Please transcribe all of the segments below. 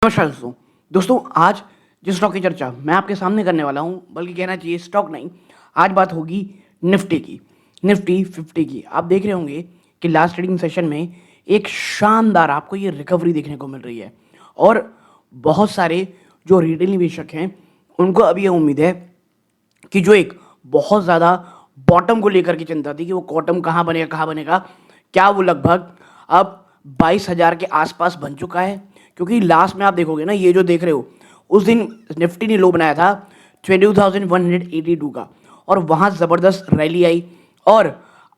नमस्कार दोस्तों। आज जिस स्टॉक की चर्चा मैं आपके सामने करने वाला हूं, बल्कि कहना चाहिए स्टॉक नहीं, आज बात होगी निफ्टी की, निफ्टी 50 की। आप देख रहे होंगे कि लास्ट ट्रेडिंग सेशन में एक शानदार आपको ये रिकवरी देखने को मिल रही है और बहुत सारे जो रिटेल निवेशक हैं उनको अभी ये उम्मीद है कि जो एक बहुत ज़्यादा बॉटम को लेकर की चिंता थी कि वो बॉटम कहाँ बनेगा, क्या वो लगभग अब 22,000 के आसपास बन चुका है। क्योंकि लास्ट में आप देखोगे ना, ये जो देख रहे हो, उस दिन निफ्टी ने लो बनाया था 22,182 का और वहाँ ज़बरदस्त रैली आई। और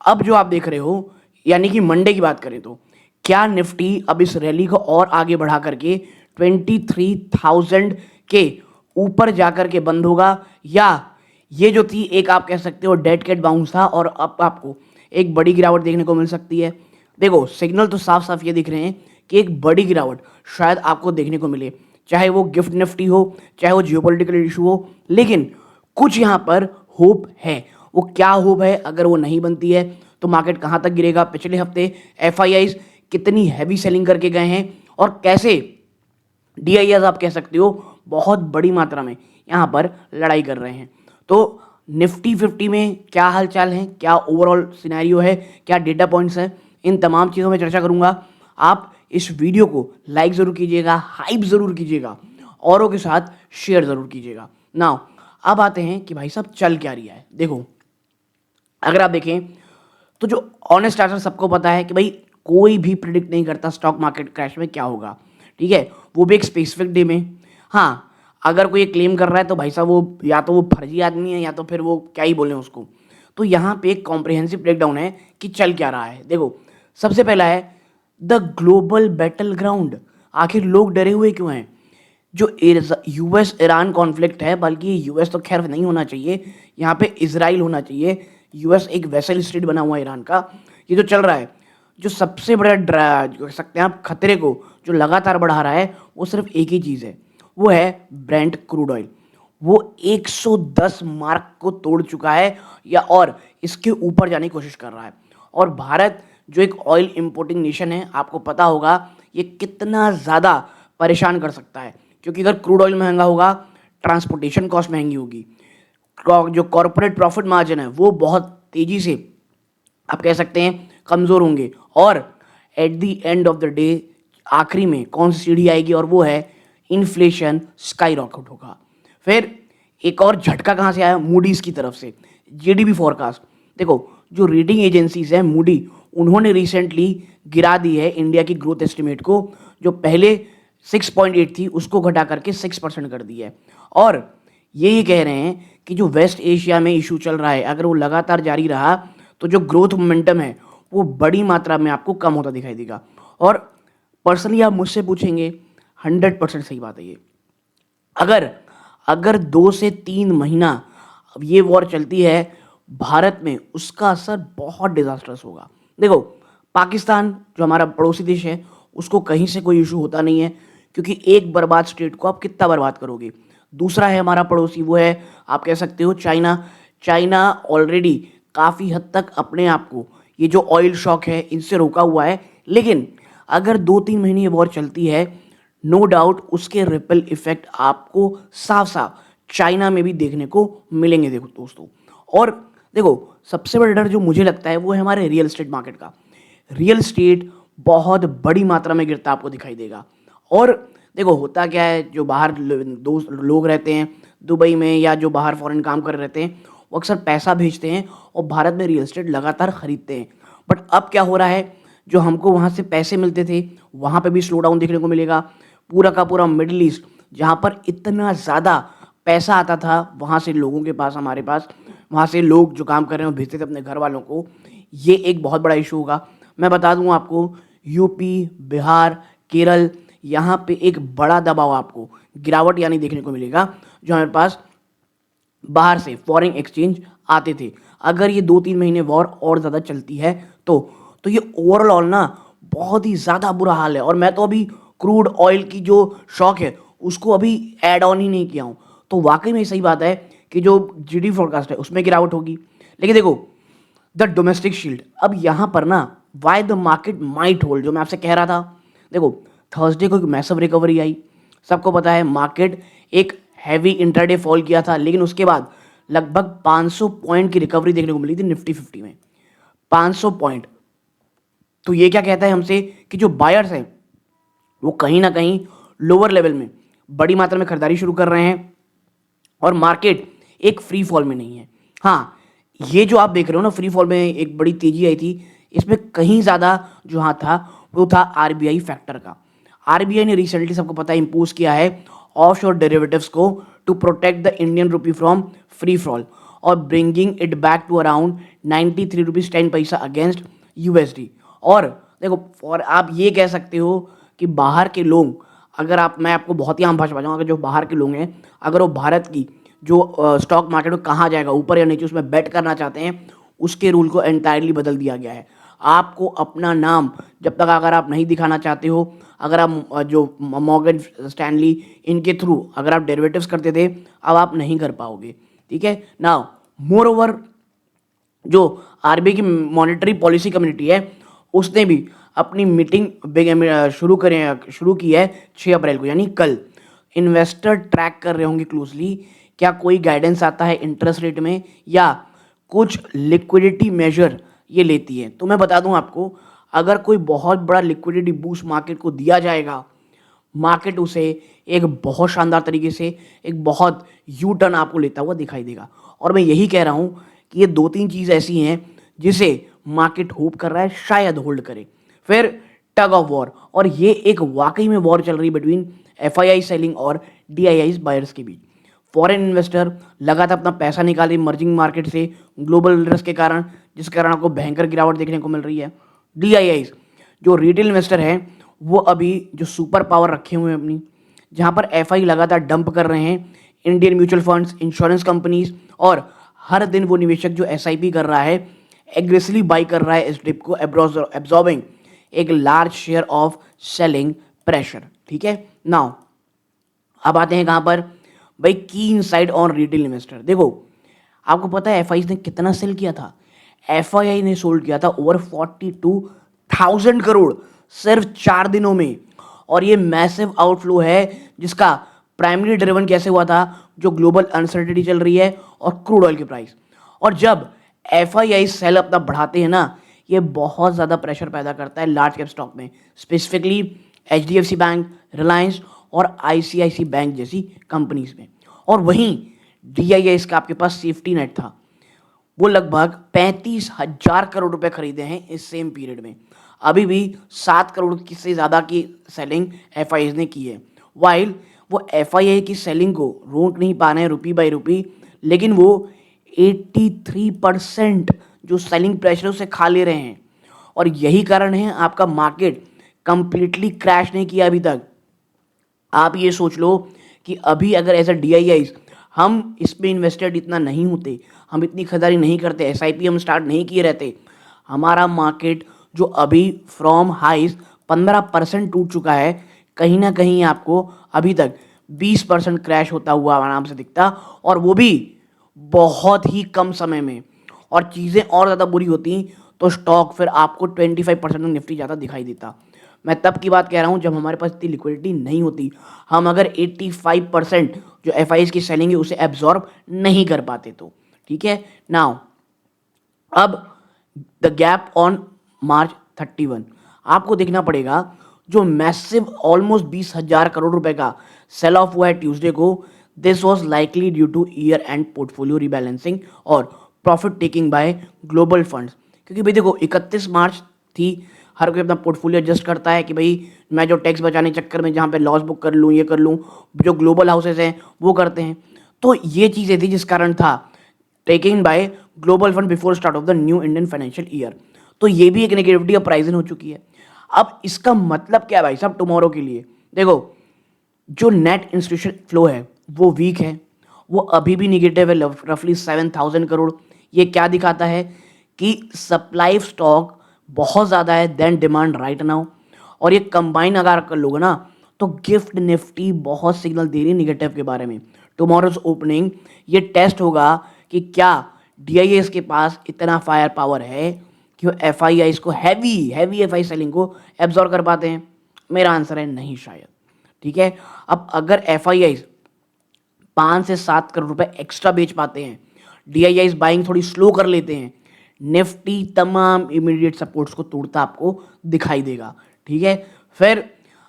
अब जो आप देख रहे हो, यानी कि मंडे की बात करें तो क्या निफ्टी अब इस रैली को और आगे बढ़ा करके 23,000 के ऊपर जाकर के बंद होगा, या ये जो थी एक आप कह सकते हो डेड कैट बाउंस था और अब आपको एक बड़ी गिरावट देखने को मिल सकती है। देखो, सिग्नल तो साफ साफ ये दिख रहे हैं कि एक बड़ी गिरावट शायद आपको देखने को मिले, चाहे वो गिफ्ट निफ्टी हो, चाहे वो जियोपॉलिटिकल इशू हो, लेकिन कुछ यहाँ पर होप है। वो क्या होप है? अगर वो नहीं बनती है तो मार्केट कहाँ तक गिरेगा? पिछले हफ्ते एफआईआईज कितनी हैवी सेलिंग करके गए हैं और कैसे डीआईएस आप कह सकते हो बहुत बड़ी मात्रा में यहाँ पर लड़ाई कर रहे हैं। तो निफ्टी 50 में क्या हालचाल है, क्या ओवरऑल सिनेरियो है, क्या डेटा पॉइंट्स हैं, इन तमाम चीज़ों में चर्चा करूंगा। आप इस वीडियो को लाइक ज़रूर कीजिएगा, हाइप ज़रूर कीजिएगा, औरों के साथ शेयर ज़रूर कीजिएगा। नाउ अब आते हैं कि भाई साहब चल क्या रहा है। देखो, अगर आप देखें तो जो ऑनेस्ट आंसर सबको पता है कि भाई कोई भी प्रिडिक्ट नहीं करता स्टॉक मार्केट क्रैश में क्या होगा, ठीक है, वो भी एक स्पेसिफिक डे में। हाँ, अगर कोई क्लेम कर रहा है तो भाई साहब वो या तो वो फर्जी आदमी है या तो फिर वो क्या ही बोलें उसको। तो यहाँ पे एक कॉम्प्रिहेंसिव ब्रेकडाउन है कि चल क्या रहा है। देखो, सबसे पहला है द ग्लोबल बैटल ग्राउंड। आखिर लोग डरे हुए क्यों हैं? जो यूएस ईरान कॉन्फ्लिक्ट है, बल्कि यूएस तो खैर नहीं होना चाहिए, यहाँ पे इजराइल होना चाहिए। यूएस एक वेसल स्टेट बना हुआ है ईरान का। ये जो चल रहा है, जो सबसे बड़ा कह सकते हैं आप खतरे को जो लगातार बढ़ा रहा है, वो सिर्फ एक ही चीज़ है, वो है ब्रेंट क्रूड ऑयल। वो 110 मार्क को तोड़ चुका है या और इसके ऊपर जाने की कोशिश कर रहा है। और भारत जो एक ऑयल इंपोर्टिंग नेशन है, आपको पता होगा ये कितना ज़्यादा परेशान कर सकता है। क्योंकि अगर क्रूड ऑयल महंगा होगा, ट्रांसपोर्टेशन कॉस्ट महंगी होगी, जो कॉर्पोरेट प्रॉफिट मार्जिन है वो बहुत तेज़ी से आप कह सकते हैं कमज़ोर होंगे। और at the end of the day आखिरी में कौन सी सीढ़ी आएगी, और वो है इन्फ्लेशन स्काई रॉकेट होगा। फिर एक और झटका कहाँ से आया? मूडीज की तरफ से जीडीपी फोरकास्ट। देखो, जो रेटिंग एजेंसीज हैं मूडी, उन्होंने रिसेंटली गिरा दी है इंडिया की ग्रोथ एस्टिमेट को, जो पहले 6.8 थी उसको घटा करके 6% कर दी है। और ये कह रहे हैं कि जो वेस्ट एशिया में इशू चल रहा है, अगर वो लगातार जारी रहा तो जो ग्रोथ मोमेंटम है वो बड़ी मात्रा में आपको कम होता दिखाई देगा। और पर्सनली आप मुझसे पूछेंगे, 100% सही बात है ये। अगर अगर 2 से 3 महीना अब ये वॉर चलती है भारत में, उसका असर बहुत डिजास्टर्स होगा। देखो, पाकिस्तान जो हमारा पड़ोसी देश है, उसको कहीं से कोई इशू होता नहीं है, क्योंकि एक बर्बाद स्टेट को आप कितना बर्बाद करोगे। दूसरा है हमारा पड़ोसी, वो है आप कह सकते हो चाइना। चाइना ऑलरेडी काफ़ी हद तक अपने आप को ये जो ऑयल शॉक है इनसे रोका हुआ है। लेकिन अगर 2-3 महीने ये वॉर चलती है, नो डाउट उसके रिपल इफेक्ट आपको साफ साफ चाइना में भी देखने को मिलेंगे। देखो दोस्तों, और देखो, सबसे बड़ा डर जो मुझे लगता है वो है हमारे रियल एस्टेट मार्केट का। रियल एस्टेट बहुत बड़ी मात्रा में गिरता आपको दिखाई देगा। और देखो, होता क्या है, जो बाहर दोस्त लोग रहते हैं दुबई में या जो बाहर फॉरेन काम कर रहे रहते हैं, वो अक्सर पैसा भेजते हैं और भारत में रियल एस्टेट लगातार खरीदते हैं। बट अब क्या हो रहा है, जो हमको वहाँ से पैसे मिलते थे वहाँ पे भी स्लो डाउन देखने को मिलेगा। पूरा का पूरा मिडिल ईस्ट, जहाँ पर इतना ज़्यादा पैसा आता था वहाँ से लोगों के पास, हमारे पास, वहाँ से लोग जो काम कर रहे हैं वो भेजते थे अपने घर वालों को, ये एक बहुत बड़ा इशू होगा। मैं बता दूँ आपको, यूपी, बिहार, केरल, यहाँ पे एक बड़ा दबाव आपको गिरावट यानी देखने को मिलेगा। जो हमारे पास बाहर से फॉरेन एक्सचेंज आते थे, अगर ये 2-3 महीने वॉर और ज़्यादा चलती है तो ये ओवरऑल ना बहुत ही ज़्यादा बुरा हाल है। और मैं तो अभी क्रूड ऑयल की जो शॉक है उसको अभी ऐड ऑन ही नहीं किया हूँ। तो वाकई में सही बात है कि जो जीडी फोरकास्ट है उसमें गिरावट होगी। लेकिन देखो, द डोमेस्टिक शील्ड, अब यहाँ पर ना why the market might hold, जो मैं आपसे कह रहा था। देखो, थर्सडे को एक मैसिव रिकवरी आई, सबको पता है मार्केट एक हैवी इंट्राडे फॉल किया था, लेकिन उसके बाद लगभग 500 पॉइंट की रिकवरी देखने को मिली थी निफ्टी 50 में, 500 पॉइंट। तो ये क्या कहता है हमसे कि जो बायर्स हैं वो कहीं ना कहीं लोअर लेवल में बड़ी मात्रा में खरीदारी शुरू कर रहे हैं और मार्केट एक फ्री फॉल में नहीं है। हाँ, ये जो आप देख रहे हो ना, फ्री फॉल में एक बड़ी तेजी आई थी, इसमें कहीं ज़्यादा जो हाँ था वो था आरबीआई फैक्टर का। आरबीआई ने रिसेंटली, सबको पता है, इम्पोज किया है ऑफशोर डेरिवेटिव्स को to protect the Indian rupee from free fall और bringing it back to around 93 rupees 10 paisa against USD. और देखो, और आप ये कह सकते हो कि बाहर के लोग, अगर आप, मैं आपको बहुत ही आम भाषा बताऊँ, अगर जो बाहर के लोग हैं, अगर वो भारत की जो स्टॉक मार्केट में कहाँ जाएगा, ऊपर या नीचे, उसमें बेट करना चाहते हैं, उसके रूल को एंटायरली बदल दिया गया है। आपको अपना नाम जब तक अगर आप नहीं दिखाना चाहते हो, अगर आप जो मॉर्गन स्टैनली इनके थ्रू अगर आप डेरिवेटिव्स करते थे, अब आप नहीं कर पाओगे। ठीक है ना। मोर ओवर, जो आरबीआई की मॉनेटरी पॉलिसी कम्युनिटी है, उसने भी अपनी मीटिंग शुरू की है 6 अप्रैल को, यानी कल। इन्वेस्टर ट्रैक कर रहे होंगे क्लोजली, क्या कोई गाइडेंस आता है इंटरेस्ट रेट में या कुछ लिक्विडिटी मेजर ये लेती है। तो मैं बता दूं आपको, अगर कोई बहुत बड़ा लिक्विडिटी बूस्ट मार्केट को दिया जाएगा, मार्केट उसे एक बहुत शानदार तरीके से, एक बहुत यू टर्न आपको लेता हुआ दिखाई देगा। और मैं यही कह रहा हूं कि ये 2-3 चीज़ ऐसी हैं जिसे मार्केट होप कर रहा है शायद होल्ड करे। फिर टग ऑफ वॉर, और ये एक वाकई में वॉर चल रही है बिटवीन एफआईआई सेलिंग और डीआईआई बायर्स के बीच। फॉरेन इन्वेस्टर लगातार अपना पैसा निकाल रहे इमर्जिंग मार्केट से ग्लोबल रिस्क के कारण, जिस कारण आपको भयंकर गिरावट देखने को मिल रही है। डीआईआई जो रिटेल इन्वेस्टर हैं, वो अभी जो सुपर पावर रखे हुए हैं अपनी, जहां पर एफआई लगातार डंप कर रहे हैं Indian mutual funds, insurance companies, और हर दिन वो निवेशक जो एसआईपी कर रहा है, एग्रेसिवली बाई कर रहा है इस डिप को, एब्जॉर्बिंग एक large share of selling pressure. ठीक है। नाउ अब आते हैं कहां पर भाई, की इनसाइड ऑन रिटेल इन्वेस्टर। देखो, आपको पता है एफआई ने कितना सेल किया था? एफआई ने सोल्ड किया था ओवर 42,000 करोड़ सिर्फ 4 दिनों में। और ये मैसिव आउटफ्लो है जिसका प्राइमरी ड्रिवन कैसे हुआ था? जो ग्लोबल अनसर्टेनिटी चल रही है और क्रूड ऑयल की प्राइस। और जब एफआईआई सेल अपना बढ़ाते हैं ना, ये बहुत ज़्यादा प्रेशर पैदा करता है लार्ज कैप स्टॉक में, स्पेसिफिकली एचडीएफसी बैंक, रिलायंस और आईसीआईसी बैंक जैसी कंपनीज में। और वहीं डीआईआई का आपके पास सेफ्टी नेट था, वो लगभग 35,000 करोड़ रुपए खरीदे हैं इस सेम पीरियड में। अभी भी 7 करोड़ से ज़्यादा की सेलिंग एफआईआई ने की है। वाइल वो एफआईआई की सेलिंग को रोक नहीं पा रहे हैं रुपी बाई रुपी, लेकिन वो 83% जो सेलिंग प्रेशर उसे खा ले रहे हैं। और यही कारण है आपका मार्केट कंप्लीटली क्रैश नहीं किया अभी तक। आप ये सोच लो कि अभी अगर एज अ डीआईआई हम इसमें इन्वेस्टेड इतना नहीं होते, हम इतनी खरीदारी नहीं करते, एसआईपी हम स्टार्ट नहीं किए रहते, हमारा मार्केट जो अभी फ्रॉम हाइज 15% टूट चुका है, कहीं ना कहीं आपको अभी तक 20% क्रैश होता हुआ आराम से दिखता, और वो भी बहुत ही कम समय में। और चीज़ें और ज़्यादा बुरी होती तो स्टॉक फिर आपको 25% निफ्टी ज़्यादा दिखाई देता। मैं तब की बात कह रहा हूँ जब हमारे पास इतनी लिक्विडिटी नहीं होती, हम अगर 85% जो एफआईआई की सेलिंग है उसे एब्जॉर्ब नहीं कर पाते तो। ठीक है। नाउ अब द गैप ऑन मार्च 31 आपको देखना पड़ेगा, जो मैसिव ऑलमोस्ट 20,000 करोड़ रुपए का सेल ऑफ हुआ है ट्यूसडे को। This was likely due to year end portfolio rebalancing और profit taking by global funds. क्योंकि भाई देखो, 31 मार्च थी, हर कोई अपना पोर्टफोलियो एडजस्ट करता है कि भाई मैं जो टैक्स बचाने चक्कर में जहाँ पे लॉस बुक कर लूँ, ये कर लूँ, जो ग्लोबल हाउसेस हैं वो करते हैं। तो ये चीज़ें थी जिस कारण था taking by global fund before start of the new Indian financial year. तो ये भी एक नेगेटिविटी ऑफ प्राइसिंग हो चुकी है। अब इसका मतलब क्या है भाई साहब टुमारो के लिए? देखो, जो नेट इंस्टीट्यूशन फ्लो है वो वीक है, वो अभी भी निगेटिव है, रफली 7,000 करोड़। ये क्या दिखाता है कि सप्लाई स्टॉक बहुत ज़्यादा है देन डिमांड राइट नाउ। और ये कंबाइन अगर कर लोगे ना, तो गिफ्ट निफ्टी बहुत सिग्नल दे रही है निगेटिव के बारे में। टुमारोज ओपनिंग ये टेस्ट होगा कि क्या डीआईएस के पास इतना फायर पावर है कि वो एफआईआई को हैवी एफआई सेलिंग को एब्जॉर्ब कर पाते हैं। मेरा आंसर है नहीं शायद। ठीक है। अब अगर FIIs 5 से 7 करोड़ रुपए एक्स्ट्रा बेच पाते हैं, DIIs बाइंग थोड़ी स्लो कर लेते हैं, निफ्टी तमाम इमीडिएट सपोर्ट्स को तोड़ता आपको दिखाई देगा, ठीक है। फिर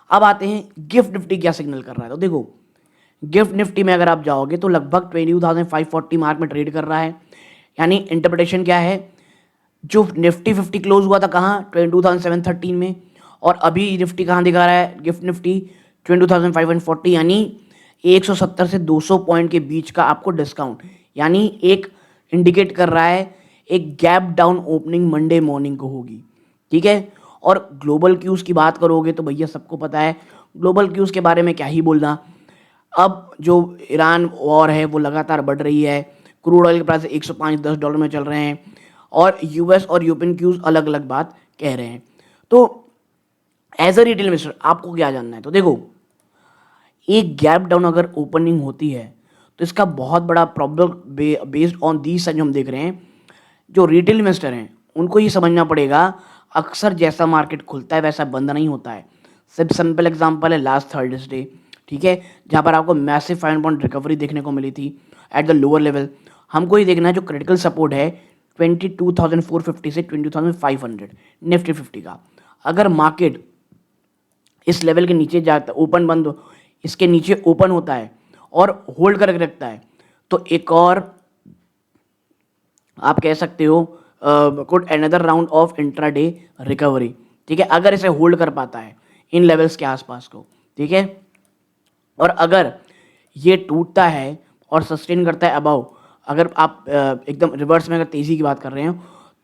अब आते हैं गिफ्ट निफ्टी क्या सिग्नल कर रहा है। तो देखो गिफ्ट निफ्टी में अगर आप जाओगे तो लगभग 22,540 मार्क में ट्रेड कर रहा है। यानी इंटरप्रिटेशन क्या है, जो निफ्टी 50 क्लोज हुआ था कहाँ 22,713 में, और अभी निफ्टी कहाँ दिखा रहा है, गिफ्ट निफ्टी 22,540, यानी 170 से 200 पॉइंट के बीच का आपको डिस्काउंट, यानी एक इंडिकेट कर रहा है एक gap down opening Monday morning को होगी, ठीक है। और ग्लोबल क्यूज की बात करोगे तो भैया सबको पता है ग्लोबल क्यूज के बारे में क्या ही बोलना। अब जो ईरान वॉर है वो लगातार बढ़ रही है, क्रूड ऑयल के प्राइस $105-10 में चल रहे हैं, और यूएस और यूरोपियन क्यूज अलग अलग बात कह रहे हैं। तो एज अ रिटेल इन्वेस्टर आपको क्या जानना है, तो देखो एक गैप डाउन अगर ओपनिंग होती है तो इसका बहुत बड़ा प्रॉब्लम बेस्ड ऑन दी जो हम देख रहे हैं, जो रिटेल इन्वेस्टर हैं उनको ये समझना पड़ेगा अक्सर जैसा मार्केट खुलता है वैसा बंद नहीं होता है। सिर्फ सिंपल एग्जांपल है लास्ट थर्सडे, ठीक है, जहाँ पर आपको मैसिव 5 पॉइंट रिकवरी देखने को मिली थी एट द लोअर लेवल। हमको ये देखना है जो क्रिटिकल सपोर्ट है 22,450 से 22,500 निफ्टी 50 का। अगर मार्केट इस लेवल के नीचे जाता ओपन बंद इसके नीचे ओपन होता है और होल्ड करके रखता है तो एक और आप कह सकते हो could another round of intraday recovery, ठीक है, अगर इसे होल्ड कर पाता है इन लेवल्स के आसपास को, ठीक है। और अगर ये टूटता है और सस्टेन करता है अबाव, अगर आप एकदम रिवर्स में अगर तेज़ी की बात कर रहे हो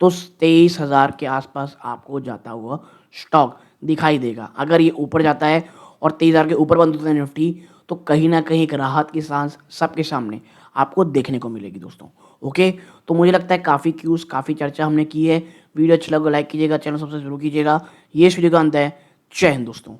तो 23,000 के आसपास आपको जाता हुआ स्टॉक दिखाई देगा। अगर ये ऊपर जाता है और 23,000 के ऊपर बंद होता है निफ्टी तो कहीं ना कहीं एक राहत की सांस सबके सामने आपको देखने को मिलेगी दोस्तों। ओके, तो मुझे लगता है काफ़ी क्यूज़ काफ़ी चर्चा हमने की है। वीडियो अच्छा लगा लाइक कीजिएगा, चैनल सबसे जरूर कीजिएगा। ये इस वीडियो का अंत है। जय हिंद दोस्तों।